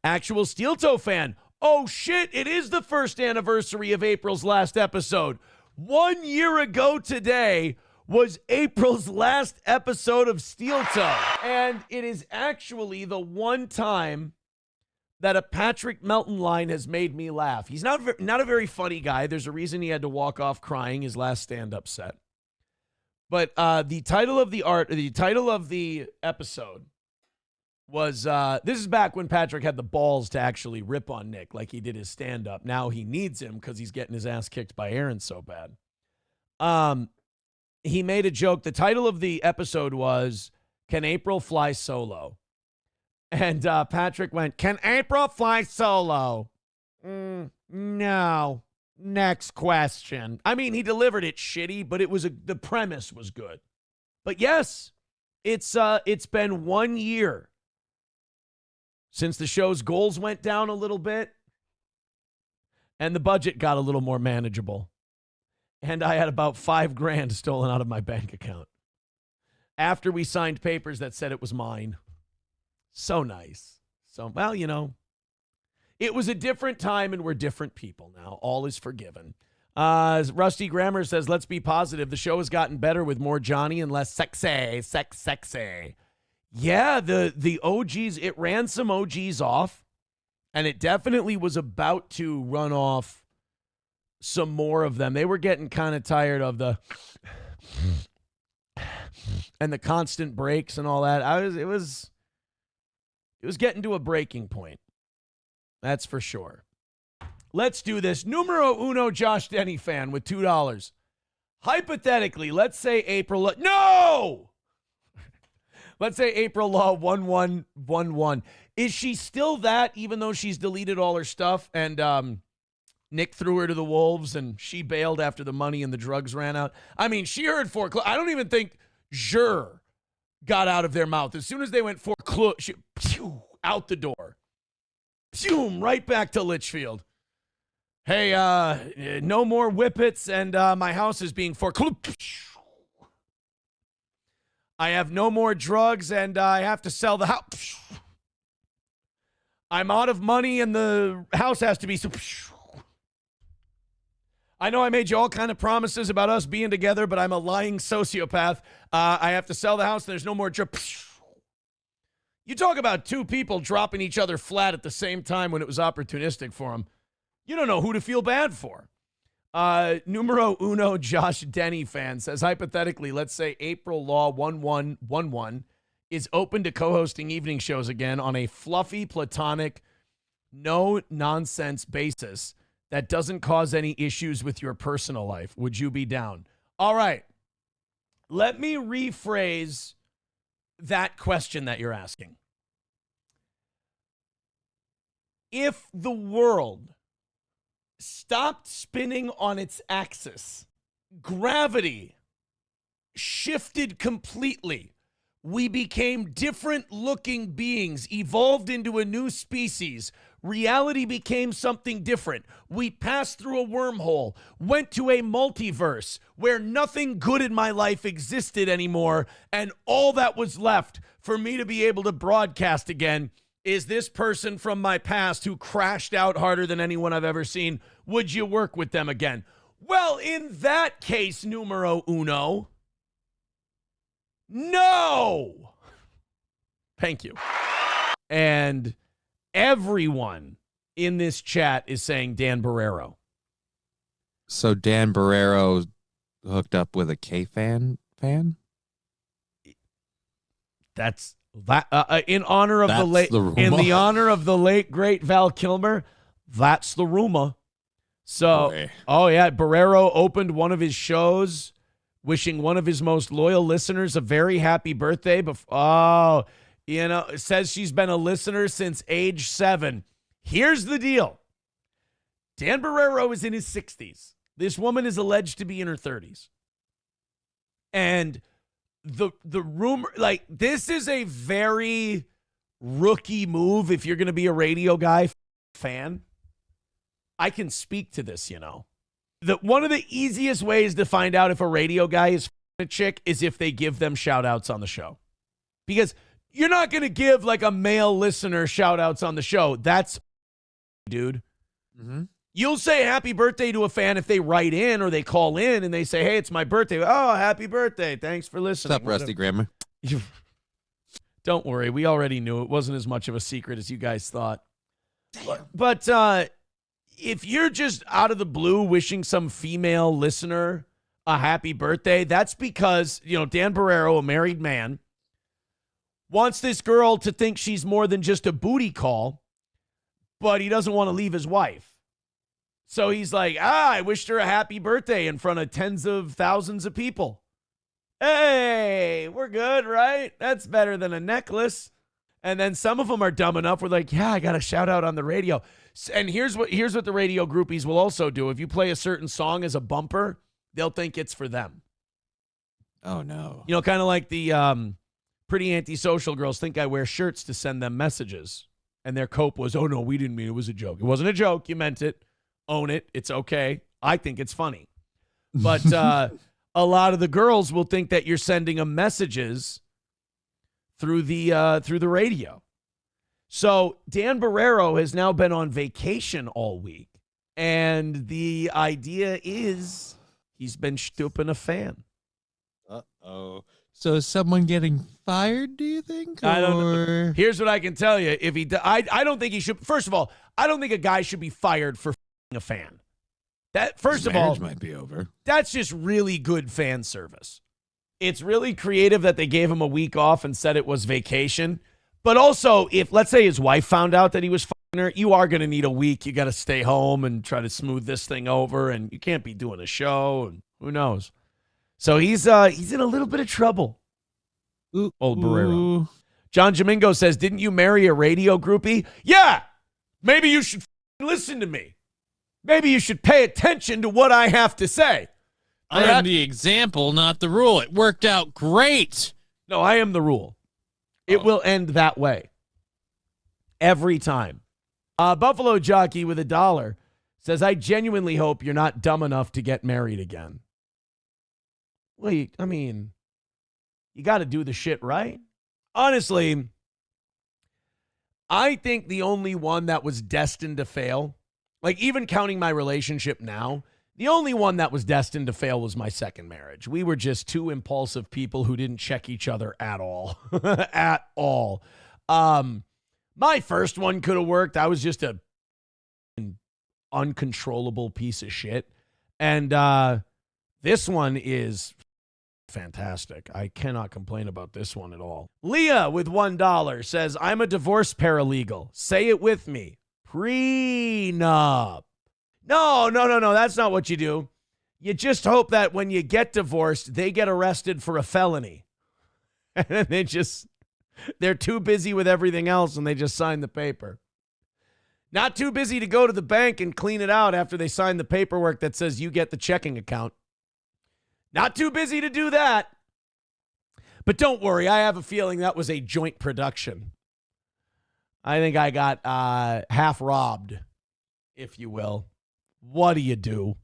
Actual Steel Toe fan. Oh, shit, it is the first anniversary of April's last episode. 1 year ago today was April's last episode of Steel Toe. And it is actually the one time that a Patrick Melton line has made me laugh. He's not a very funny guy. There's a reason he had to walk off crying his last stand-up set. But the title of the episode was, this is back when Patrick had the balls to actually rip on Nick like he did his stand-up. Now he needs him because he's getting his ass kicked by Aaron so bad. He made a joke. The title of the episode was, Can April Fly Solo? And Patrick went, Can April fly solo? No. Next question. I mean, he delivered it shitty, but the premise was good. But yes, it's been 1 year since the show's goals went down a little bit and the budget got a little more manageable. And I had about $5,000 stolen out of my bank account after we signed papers that said it was mine. So nice. So, well, you know, it was a different time and we're different people now. All is forgiven. Rusty Grammar says, let's be positive. The show has gotten better with more Johnny and less sexy. Yeah, the OGs, it ran some OGs off, and it definitely was about to run off some more of them. They were getting kind of tired of the and the constant breaks and all that. It was getting to a breaking point. That's for sure. Let's do this. Numero uno Josh Denny fan with $2. Hypothetically, let's say April. No! Let's say April Law 1111. Is she still that, even though she's deleted all her stuff and Nick threw her to the wolves and she bailed after the money and the drugs ran out? I mean, she heard foreclosure. I don't even think Jur got out of their mouth. As soon as they went foreclosure, out the door. Right back to Litchfield. Hey, no more whippets and my house is being foreclosed. I have no more drugs and I have to sell the house. I'm out of money and the house has to be. I know I made you all kind of promises about us being together, but I'm a lying sociopath. I have to sell the house and there's no more drugs. You talk about two people dropping each other flat at the same time when it was opportunistic for them. You don't know who to feel bad for. Numero uno Josh Denny fan says, hypothetically, let's say April Law 1111 is open to co-hosting evening shows again on a fluffy, platonic, no-nonsense basis that doesn't cause any issues with your personal life. Would you be down? All right. Let me rephrase that question that you're asking. If the world stopped spinning on its axis, gravity shifted completely, we became different looking beings, evolved into a new species, reality became something different, we passed through a wormhole, went to a multiverse where nothing good in my life existed anymore, and all that was left for me to be able to broadcast again is this person from my past who crashed out harder than anyone I've ever seen. Would you work with them again? Well, in that case, numero uno, no. Thank you. And everyone in this chat is saying Dan Barrero. So Dan Barrero hooked up with a K-fan fan? That's in honor of the late, in the honor of the late great Val Kilmer. That's the rumor. So, boy. Oh yeah, Barrero opened one of his shows, wishing one of his most loyal listeners a very happy birthday. It says she's been a listener since age 7. Here's the deal. Dan Barrero is in his 60s. This woman is alleged to be in her 30s. And the rumor, like, this is a very rookie move if you're going to be a radio guy fan. I can speak to this, one of the easiest ways to find out if a radio guy is a chick is if they give them shout outs on the show. Because You're not going to give like a male listener shout outs on the show. That's dude. Mm-hmm. You'll say happy birthday to a fan if they write in or they call in and they say, hey, it's my birthday. Oh, happy birthday. Thanks for listening. What's up, Rusty Grammar? Don't worry. We already knew. It wasn't as much of a secret as you guys thought. Damn. But if you're just out of the blue wishing some female listener a happy birthday, that's because, Dan Barrero, a married man, wants this girl to think she's more than just a booty call, but he doesn't want to leave his wife. So he's like, I wished her a happy birthday in front of tens of thousands of people. Hey, we're good, right? That's better than a necklace. And then some of them are dumb enough. We're like, yeah, I got a shout out on the radio. And here's what the radio groupies will also do. If you play a certain song as a bumper, they'll think it's for them. Oh, no. Kind of like the pretty antisocial girls think I wear shirts to send them messages. And their cope was, oh, no, we didn't mean it. It was a joke. It wasn't a joke. You meant it. Own it. It's okay. I think it's funny. But a lot of the girls will think that you're sending them messages through the radio. So Dan Barrero has now been on vacation all week. And the idea is he's been stooping a fan. Uh-oh. So is someone getting fired, do you think? I don't know. Here's what I can tell you. If I don't think he should. First of all, I don't think a guy should be fired for a fan. That first of all, might be over. That's just really good fan service. It's really creative that they gave him a week off and said it was vacation. But also, if let's say his wife found out that he was fucking her, you are going to need a week. You got to stay home and try to smooth this thing over, and you can't be doing a show, and who knows. So he's in a little bit of trouble. Ooh, old Barrero. John Domingo says, didn't you marry a radio groupie? Yeah. Maybe you should listen to me. Maybe you should pay attention to what I have to say. I am the example, not the rule. It worked out great. No, I am the rule. It will end that way. Every time. Buffalo Jockey with $1 says, I genuinely hope you're not dumb enough to get married again. Well, you got to do the shit right. Honestly, I think the only one that was destined to fail, like even counting my relationship now, the only one that was destined to fail was my second marriage. We were just two impulsive people who didn't check each other at all. At all. My first one could have worked. I was just an uncontrollable piece of shit. And this one is fantastic. I cannot complain about this one at all. Leah with $1 says, I'm a divorce paralegal. Say it with me. Prenup. No. That's not what you do. You just hope that when you get divorced, they get arrested for a felony. And then they're too busy with everything else and they just sign the paper. Not too busy to go to the bank and clean it out after they sign the paperwork that says you get the checking account. Not too busy to do that. But don't worry, I have a feeling that was a joint production. I think I got half robbed, if you will. What do you do?